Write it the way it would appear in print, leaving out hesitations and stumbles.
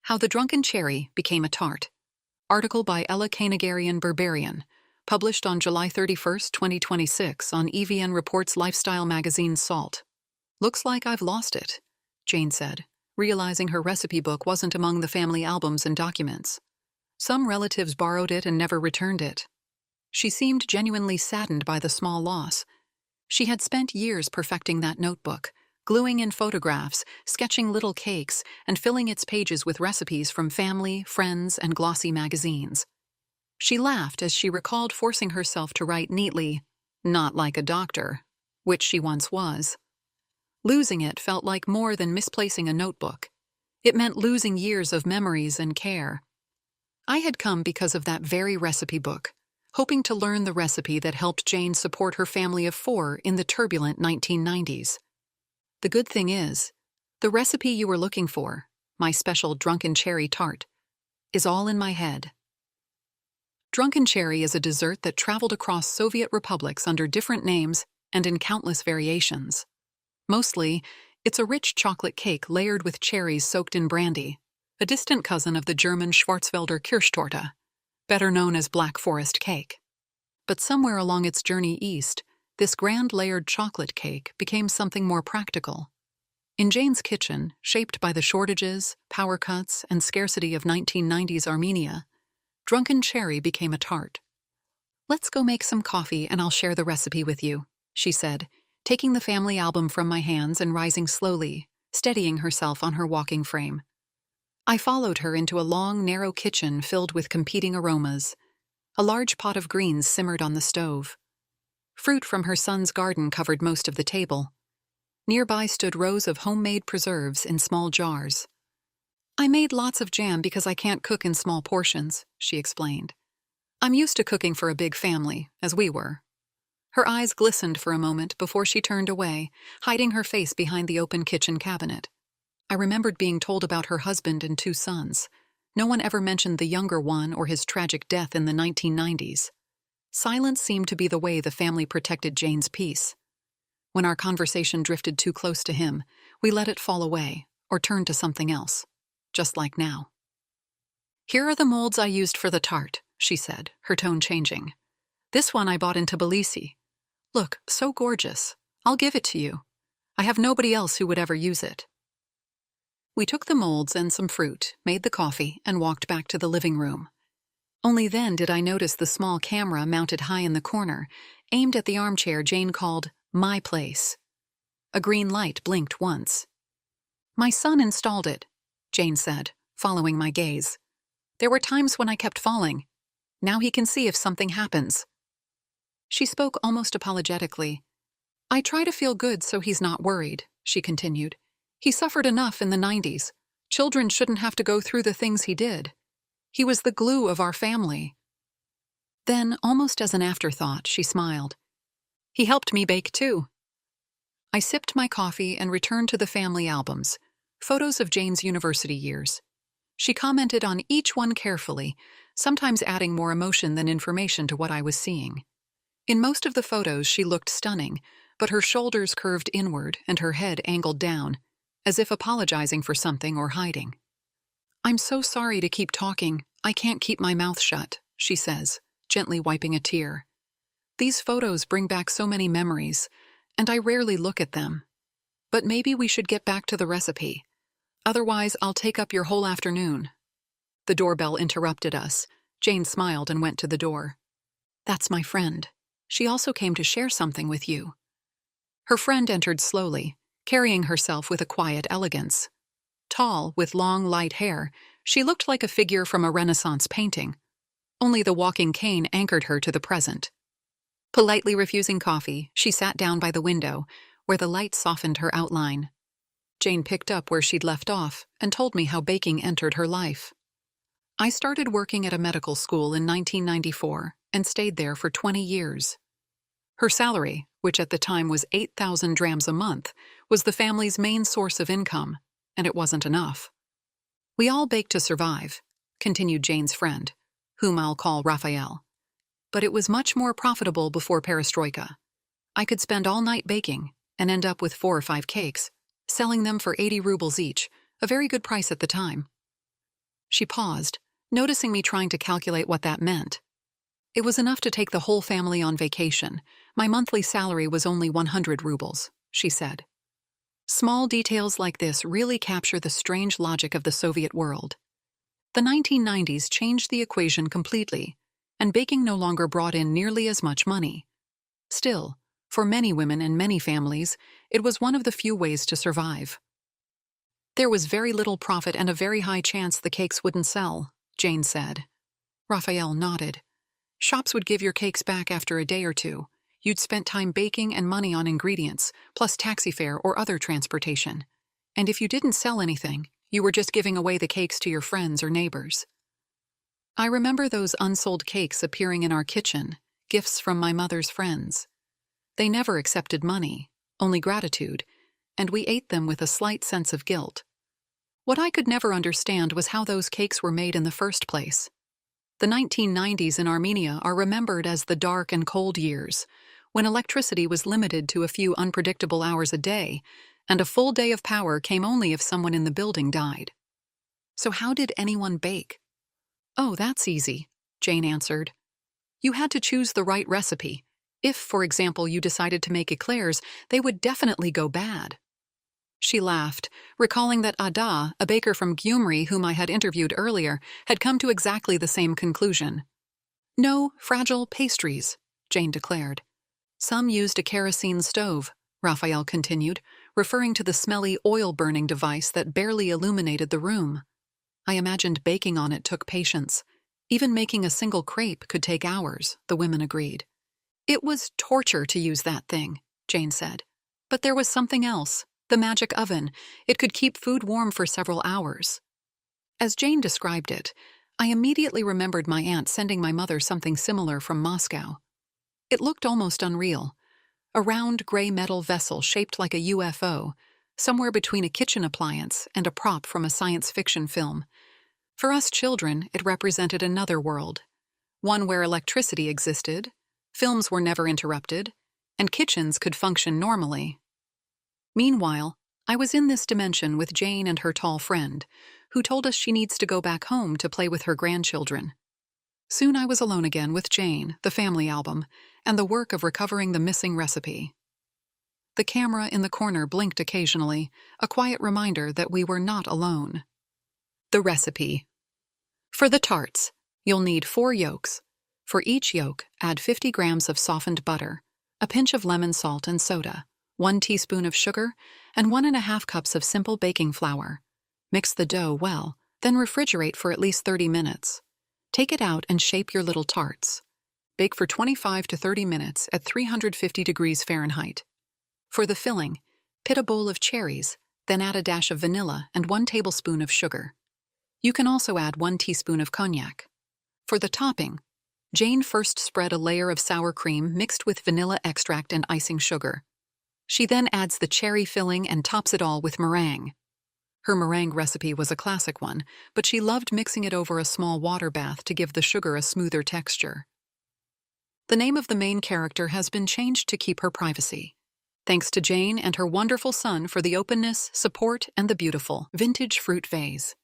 How the Drunken Cherry Became a Tart. Article by Kanegarian-Berberian, published on July 31, 2026 on EVN Reports Lifestyle magazine Salt. Looks like I've lost it, Jane said, realizing her recipe book wasn't among the family albums and documents. Some relatives borrowed it and never returned it. She seemed genuinely saddened by the small loss. She had spent years perfecting that notebook, gluing in photographs, sketching little cakes, and filling its pages with recipes from family, friends, and glossy magazines. She laughed as she recalled forcing herself to write neatly, "Not like a doctor," which she once was. Losing it felt like more than misplacing a notebook. It meant losing years of memories and care. I had come because of that very recipe book, hoping to learn the recipe that helped Jane support her family of 4 in the turbulent 1990s. The good thing is, the recipe you were looking for, my special Drunken Cherry Tart, is all in my head. Drunken Cherry is a dessert that traveled across Soviet republics under different names and in countless variations. Mostly, it's a rich chocolate cake layered with cherries soaked in brandy, a distant cousin of the German Schwarzwälder Kirschtorte, better known as Black Forest cake. But somewhere along its journey east, this grand layered chocolate cake became something more practical. In Jane's kitchen, shaped by the shortages, power cuts, and scarcity of 1990s Armenia, Drunken Cherry became a tart. "Let's go make some coffee and I'll share the recipe with you," she said, taking the family album from my hands and rising slowly, steadying herself on her walking frame. I followed her into a long, narrow kitchen filled with competing aromas. A large pot of greens simmered on the stove. Fruit from her son's garden covered most of the table. Nearby stood rows of homemade preserves in small jars. "I made lots of jam because I can't cook in small portions," she explained. "I'm used to cooking for a big family, as we were." Her eyes glistened for a moment before she turned away, hiding her face behind the open kitchen cabinet. I remembered being told about her husband and 2 sons. No one ever mentioned the younger one or his tragic death in the 1990s. Silence seemed to be the way the family protected Jane's peace. When our conversation drifted too close to him, we let it fall away or turned to something else, just like now. "Here are the molds I used for the tart," she said, her tone changing. "This one I bought in Tbilisi. Look, so gorgeous. I'll give it to you. I have nobody else who would ever use it." We took the molds and some fruit, made the coffee, and walked back to the living room. Only then did I notice the small camera mounted high in the corner, aimed at the armchair Jane called "my place." A green light blinked once. "My son installed it," Jane said, following my gaze. "There were times when I kept falling. Now he can see if something happens." She spoke almost apologetically. "I try to feel good so he's not worried," she continued. "He suffered enough in the 90s. Children shouldn't have to go through the things he did. He was the glue of our family." Then, almost as an afterthought, she smiled. "He helped me bake too." I sipped my coffee and returned to the family albums, photos of Jane's university years. She commented on each one carefully, sometimes adding more emotion than information to what I was seeing. In most of the photos, she looked stunning, but her shoulders curved inward and her head angled down, as if apologizing for something or hiding. "I'm so sorry to keep talking. I can't keep my mouth shut," she says, gently wiping a tear. "These photos bring back so many memories, and I rarely look at them. But maybe we should get back to the recipe. Otherwise, I'll take up your whole afternoon." The doorbell interrupted us. Jane smiled and went to the door. "That's my friend. She also came to share something with you." Her friend entered slowly, carrying herself with a quiet elegance. Tall, with long, light hair, she looked like a figure from a Renaissance painting. Only the walking cane anchored her to the present. Politely refusing coffee, she sat down by the window, where the light softened her outline. Jane picked up where she'd left off and told me how baking entered her life. "I started working at a medical school in 1994 and stayed there for 20 years. Her salary, which at the time was 8,000 drams a month, was the family's main source of income, and it wasn't enough. We all baked to survive," continued Jane's friend, whom I'll call Raphael. "But it was much more profitable before perestroika. I could spend all night baking and end up with 4 or 5 cakes, selling them for 80 rubles each, a very good price at the time. She paused, noticing me trying to calculate what that meant. It was enough to take the whole family on vacation. My monthly salary was only 100 rubles, she said. Small details like this really capture the strange logic of the Soviet world. The 1990s changed the equation completely, and baking no longer brought in nearly as much money. Still, for many women and many families, it was one of the few ways to survive. There was very little profit and a very high chance the cakes wouldn't sell, Jane said. Raphael nodded. Shops would give your cakes back after a day or two. You'd spent time baking and money on ingredients, plus taxi fare or other transportation. And if you didn't sell anything, you were just giving away the cakes to your friends or neighbors. I remember those unsold cakes appearing in our kitchen, gifts from my mother's friends. They never accepted money, only gratitude, and we ate them with a slight sense of guilt. What I could never understand was how those cakes were made in the first place. The 1990s in Armenia are remembered as the dark and cold years, when electricity was limited to a few unpredictable hours a day, and a full day of power came only if someone in the building died. So how did anyone bake? Oh, that's easy, Jane answered. You had to choose the right recipe. If, for example, you decided to make eclairs, they would definitely go bad. She laughed, recalling that Ada, a baker from Gyumri whom I had interviewed earlier, had come to exactly the same conclusion. No fragile pastries, Jane declared. Some used a kerosene stove, Raphael continued, referring to the smelly oil-burning device that barely illuminated the room. I imagined baking on it took patience. Even making a single crepe could take hours, the women agreed. It was torture to use that thing, Jane said. But there was something else. The magic oven. It could keep food warm for several hours. As Jane described it, I immediately remembered my aunt sending my mother something similar from Moscow. It looked almost unreal. A round gray metal vessel shaped like a UFO, somewhere between a kitchen appliance and a prop from a science fiction film. For us children, it represented another world, one where electricity existed, films were never interrupted, and kitchens could function normally. Meanwhile, I was in this dimension with Jane and her tall friend, who told us she needs to go back home to play with her grandchildren. Soon I was alone again with Jane, the family album, and the work of recovering the missing recipe. The camera in the corner blinked occasionally, a quiet reminder that we were not alone. The recipe. For the tarts, you'll need 4 yolks. For each yolk, add 50 grams of softened butter, a pinch of lemon salt and soda, 1 teaspoon of sugar, and 1½ cups of simple baking flour. Mix the dough well, then refrigerate for at least 30 minutes. Take it out and shape your little tarts. Bake for 25 to 30 minutes at 350 degrees Fahrenheit. For the filling, pit a bowl of cherries, then add a dash of vanilla and 1 tablespoon of sugar. You can also add 1 teaspoon of cognac. For the topping, Jane first spread a layer of sour cream mixed with vanilla extract and icing sugar. She then adds the cherry filling and tops it all with meringue. Her meringue recipe was a classic one, but she loved mixing it over a small water bath to give the sugar a smoother texture. The name of the main character has been changed to keep her privacy. Thanks to Jane and her wonderful son for the openness, support, and the beautiful vintage fruit vase.